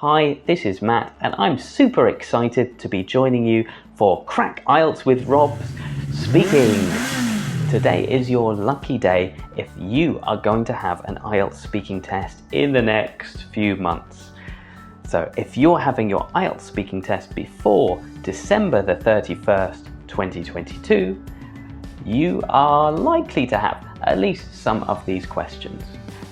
Hi, this is Matt and I'm super excited to be joining you for Crack IELTS with Rob speaking. Today is your lucky day if you are going to have an IELTS speaking test in the next few months. So if you're having your IELTS speaking test before December the 31st, 2022, you are likely to have at least some of these questions.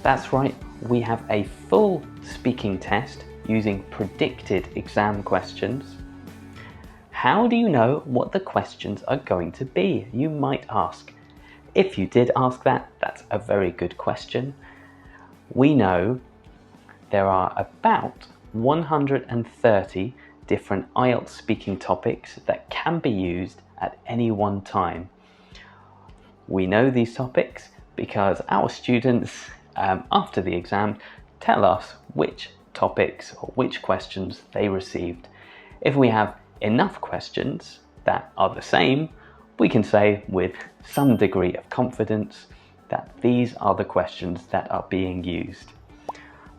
That's right, we have a full speaking test using predicted exam questions. How do you know what the questions are going to be? You might ask. If you did ask that, that's a very good question. We know there are about 130 different IELTS speaking topics that can be used at any one time. We know these topics because our students, after the exam, tell us which topics or which questions they received. If we have enough questions that are the same, we can say with some degree of confidence that these are the questions that are being used.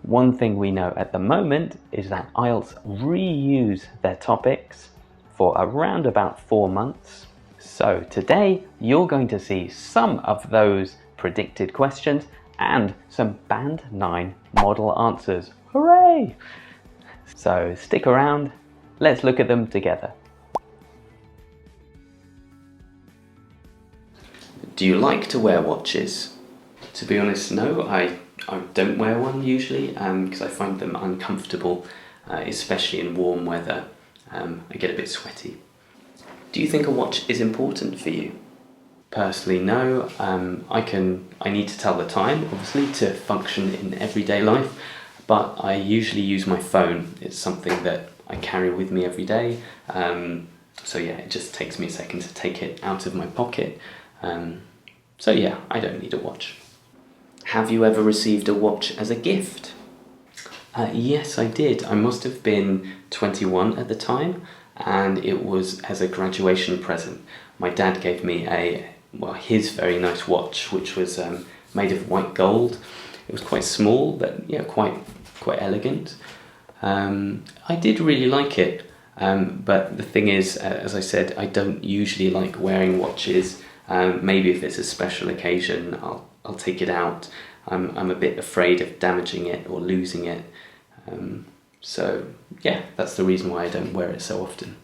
One thing we know at the moment is that IELTS reuse their topics for around about 4 months. So today you're going to see some of those predicted questions and some Band 9 model answers. Hooray! So stick around, let's look at them together. Do you like to wear watches? To be honest, no, I don't wear one usually because I find them uncomfortable, especially in warm weather. I get a bit sweaty. Do you think a watch is important for you? Personally, no. I need to tell the time, obviously, to function in everyday life, but I usually use my phone. It's something that I carry with me every day. So yeah, it just takes me a second to take it out of my pocket. So yeah, I don't need a watch. Have you ever received a watch as a gift? Yes, I did. I must have been 21 at the time, and it was as a graduation present. My dad gave me his very nice watch, which was made of white gold. It was quite small, but yeah, quite elegant. I did really like it, but the thing is, as I said, I don't usually like wearing watches. Maybe if it's a special occasion, I'll take it out. I'm a bit afraid of damaging it or losing it. So yeah, that's the reason why I don't wear it so often.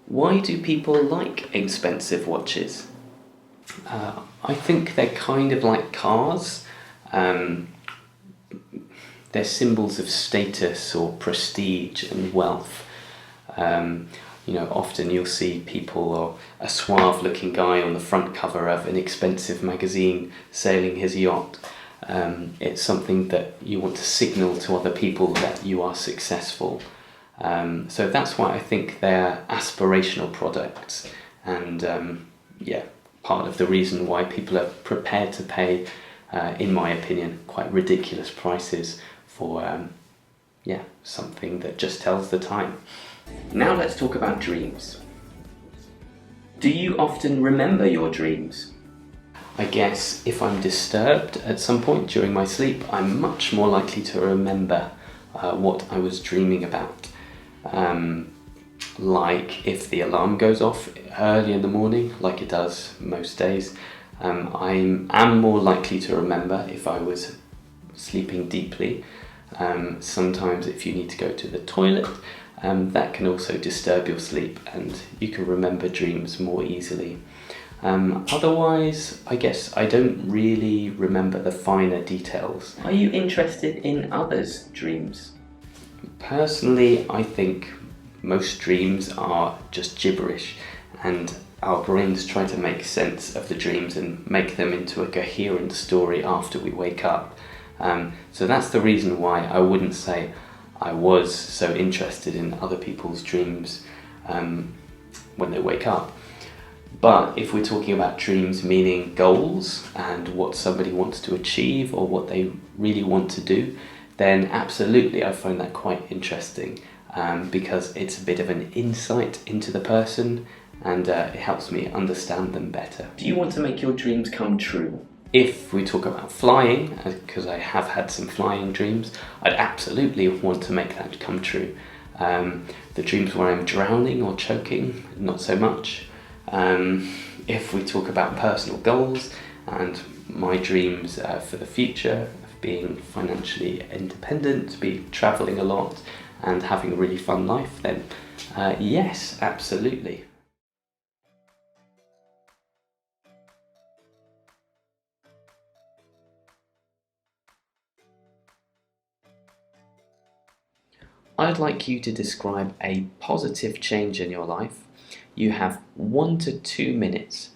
Why do people like expensive watches? I think they're kind of like cars. They're symbols of status or prestige and wealth. Often you'll see people or a suave looking guy on the front cover of an expensive magazine sailing his yacht. It's something that you want to signal to other people that you are successful. So that's why I think they're aspirational products, and part of the reason why people are prepared to pay, in my opinion, quite ridiculous prices for something that just tells the time. Now let's talk about dreams. Do you often remember your dreams? I guess if I'm disturbed at some point during my sleep, I'm much more likely to remember what I was dreaming about. Like if the alarm goes off early in the morning, like it does most days, I am more likely to remember if I was sleeping deeply. Sometimes if you need to go to the toilet, that can also disturb your sleep and you can remember dreams more easily. Otherwise, I guess I don't really remember the finer details. Are you interested in others' dreams? Personally, I think most dreams are just gibberish, and our brains try to make sense of the dreams and make them into a coherent story after we wake up. So that's the reason why I wouldn't say I was so interested in other people's dreams when they wake up. But if we're talking about dreams meaning goals and what somebody wants to achieve or what they really want to do, then absolutely I find that quite interesting because it's a bit of an insight into the person and it helps me understand them better. Do you want to make your dreams come true? If we talk about flying, because I have had some flying dreams, I'd absolutely want to make that come true. The dreams where I'm drowning or choking, not so much. If we talk about personal goals and my dreams for the future, of being financially independent, to be travelling a lot and having a really fun life, then yes, absolutely. I'd like you to describe a positive change in your life. You have 1 to 2 minutes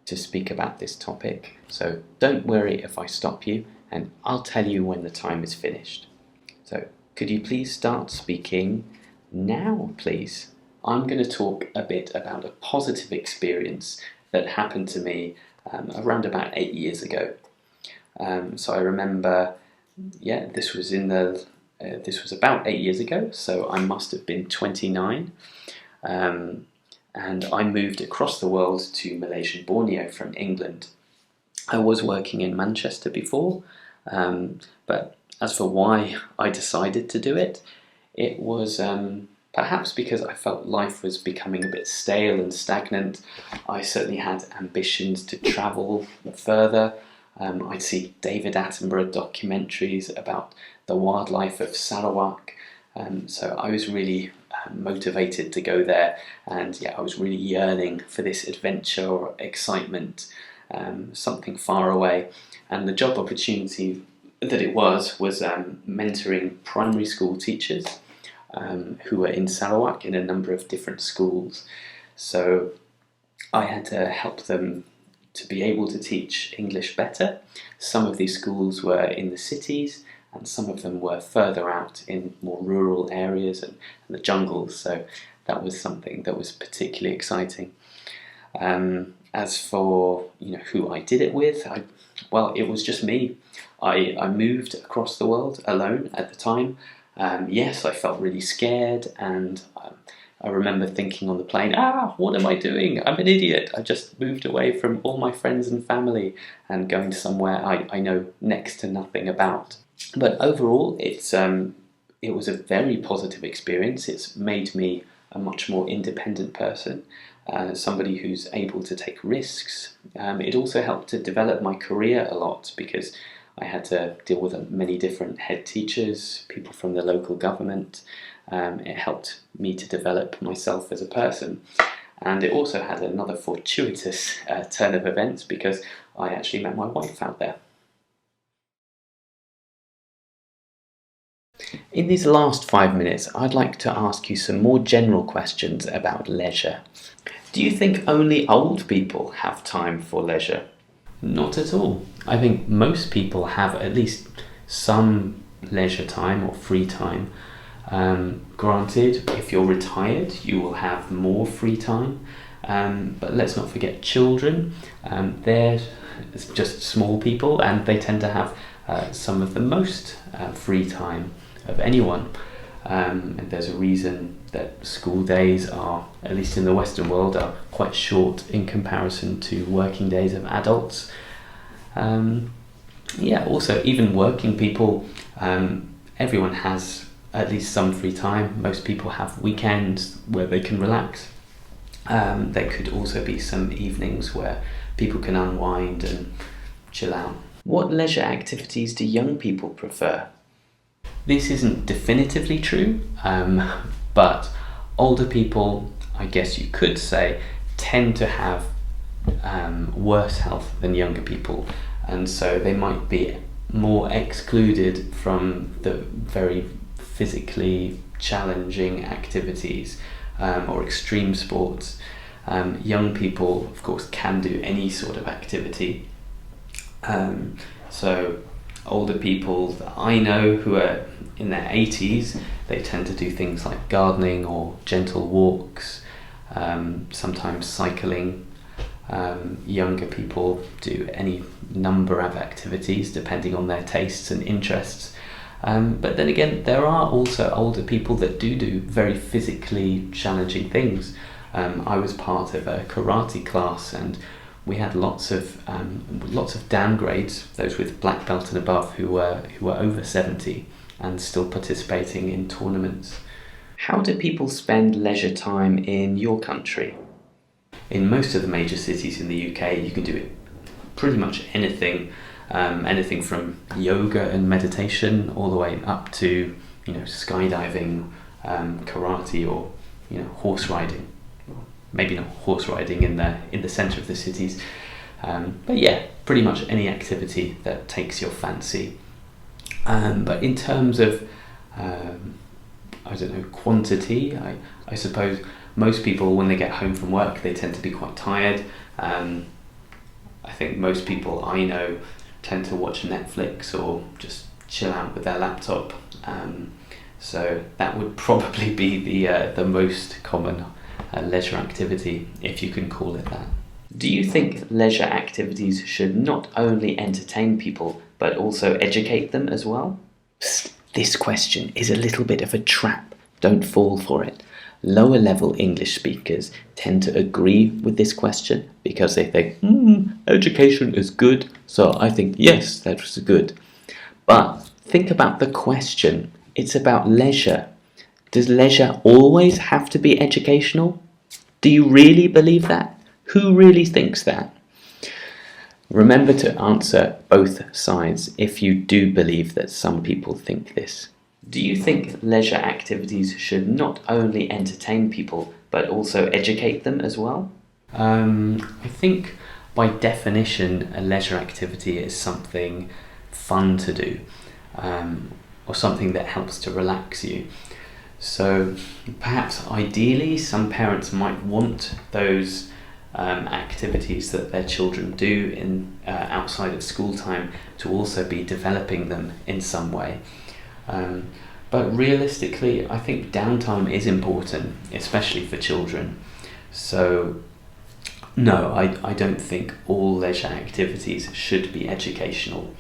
to speak about this topic, so don't worry if I stop you, and I'll tell you when the time is finished. So could you please start speaking now, please? I'm going to talk a bit about a positive experience that happened to me around about 8 years ago. So I remember, this was about 8 years ago, so I must have been 29. And I moved across the world to Malaysian Borneo from England. I was working in Manchester before, but as for why I decided to do it, it was perhaps because I felt life was becoming a bit stale and stagnant. I certainly had ambitions to travel further. I'd see David Attenborough documentaries about the wildlife of Sarawak. So I was really motivated to go there, and I was really yearning for this adventure or excitement, something far away. And the job opportunity that it was mentoring primary school teachers who were in Sarawak in a number of different schools. So I had to help them to be able to teach English better. Some of these schools were in the cities, and some of them were further out in more rural areas and the jungles, so that was something that was particularly exciting. As for who I did it with, it was just me. I moved across the world alone at the time. Yes, I felt really scared, and I remember thinking on the plane, what am I doing? I'm an idiot. I just moved away from all my friends and family and going to somewhere I know next to nothing about. But overall, it was a very positive experience. It's made me a much more independent person, somebody who's able to take risks. It also helped to develop my career a lot, because I had to deal with many different head teachers, people from the local government. It helped me to develop myself as a person. And it also had another fortuitous turn of events, because I actually met my wife out there. In these last 5 minutes, I'd like to ask you some more general questions about leisure. Do you think only old people have time for leisure? Not at all. I think most people have at least some leisure time or free time. Granted, if you're retired, you will have more free time. But let's not forget children. They're just small people, and they tend to have some of the most free time of anyone. And there's a reason that school days are, at least in the Western world, are quite short in comparison to working days of adults. Also even working people, everyone has at least some free time. Most people have weekends where they can relax. There could also be some evenings where people can unwind and chill out. What leisure activities do young people prefer? This isn't definitively true, but older people, I guess you could say, tend to have worse health than younger people, and so they might be more excluded from the very physically challenging activities or extreme sports. Young people, of course, can do any sort of activity. So older people that I know who are in their 80s, they tend to do things like gardening or gentle walks, sometimes cycling. Younger people do any number of activities depending on their tastes and interests. But then again, there are also older people that do very physically challenging things. I was part of a karate class, and we had lots of downgrades, those with black belt and above who were over 70 and still participating in tournaments. How do people spend leisure time in your country? In most of the major cities in the UK, you can do it pretty much anything, anything from yoga and meditation all the way up to skydiving, karate, or horse riding. Maybe not horse riding in the centre of the cities, but yeah, pretty much any activity that takes your fancy. But in terms of quantity, I suppose most people, when they get home from work, they tend to be quite tired. I think most people I know tend to watch Netflix or just chill out with their laptop. So that would probably be the most common leisure activity, if you can call it that. Do you think leisure activities should not only entertain people, but also educate them as well? This question is a little bit of a trap. Don't fall for it. Lower level English speakers tend to agree with this question because they think, education is good, so I think yes, that was good. But think about the question. It's about leisure. Does leisure always have to be educational? Do you really believe that? Who really thinks that? Remember to answer both sides if you do believe that some people think this. Do you think leisure activities should not only entertain people, but also educate them as well? I think by definition, a leisure activity is something fun to do, or something that helps to relax you. So perhaps ideally some parents might want those activities that their children do in outside of school time to also be developing them in some way. But realistically, I think downtime is important, especially for children. So no, I don't think all leisure activities should be educational.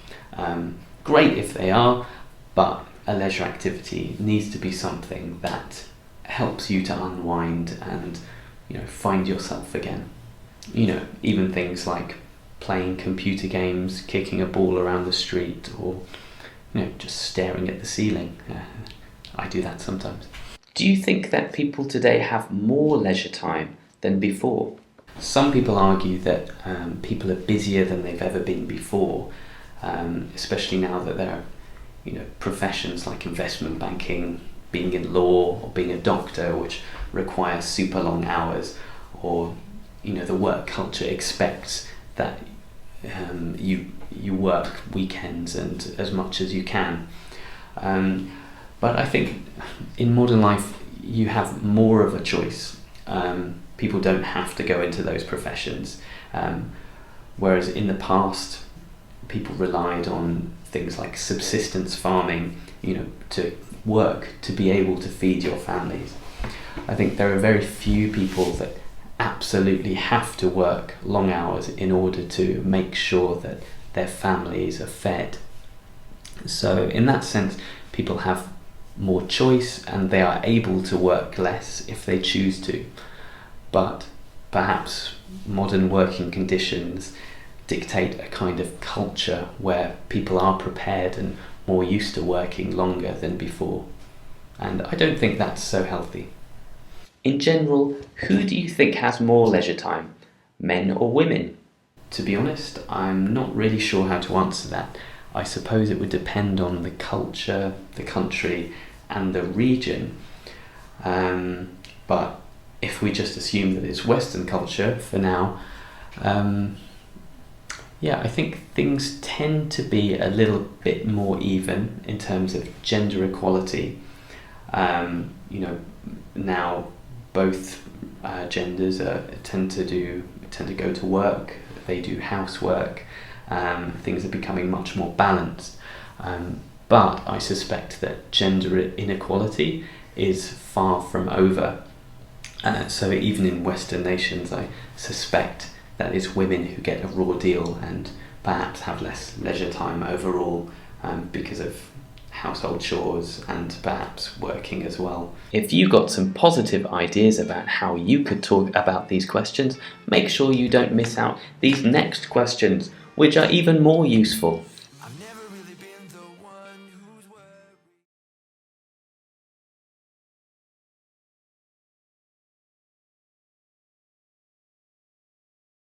Great if they are, but a leisure activity needs to be something that helps you to unwind and find yourself again. Even things like playing computer games, kicking a ball around the street, or just staring at the ceiling. I do that sometimes. Do you think that people today have more leisure time than before? Some people argue that people are busier than they've ever been before, especially now that there are professions like investment banking, being in law, or being a doctor, which require super long hours, or the work culture expects that you work weekends and as much as you can. But I think in modern life you have more of a choice. People don't have to go into those professions, whereas in the past people relied on things like subsistence farming, to work to be able to feed your families. I think there are very few people that absolutely have to work long hours in order to make sure that their families are fed. So in that sense, people have more choice and they are able to work less if they choose to. But perhaps modern working conditions dictate a kind of culture where people are prepared and more used to working longer than before. And I don't think that's so healthy. In general, who do you think has more leisure time, men or women? To be honest, I'm not really sure how to answer that. I suppose it would depend on the culture, the country, and the region. But if we just assume that it's Western culture for now, I think things tend to be a little bit more even in terms of gender equality. Now both genders tend to go to work. They do housework. Things are becoming much more balanced. But I suspect that gender inequality is far from over. So even in Western nations, I suspect that it's women who get a raw deal and perhaps have less leisure time overall, because of household chores and perhaps working as well. If you got some positive ideas about how you could talk about these questions, make sure you don't miss out these next questions, which are even more useful.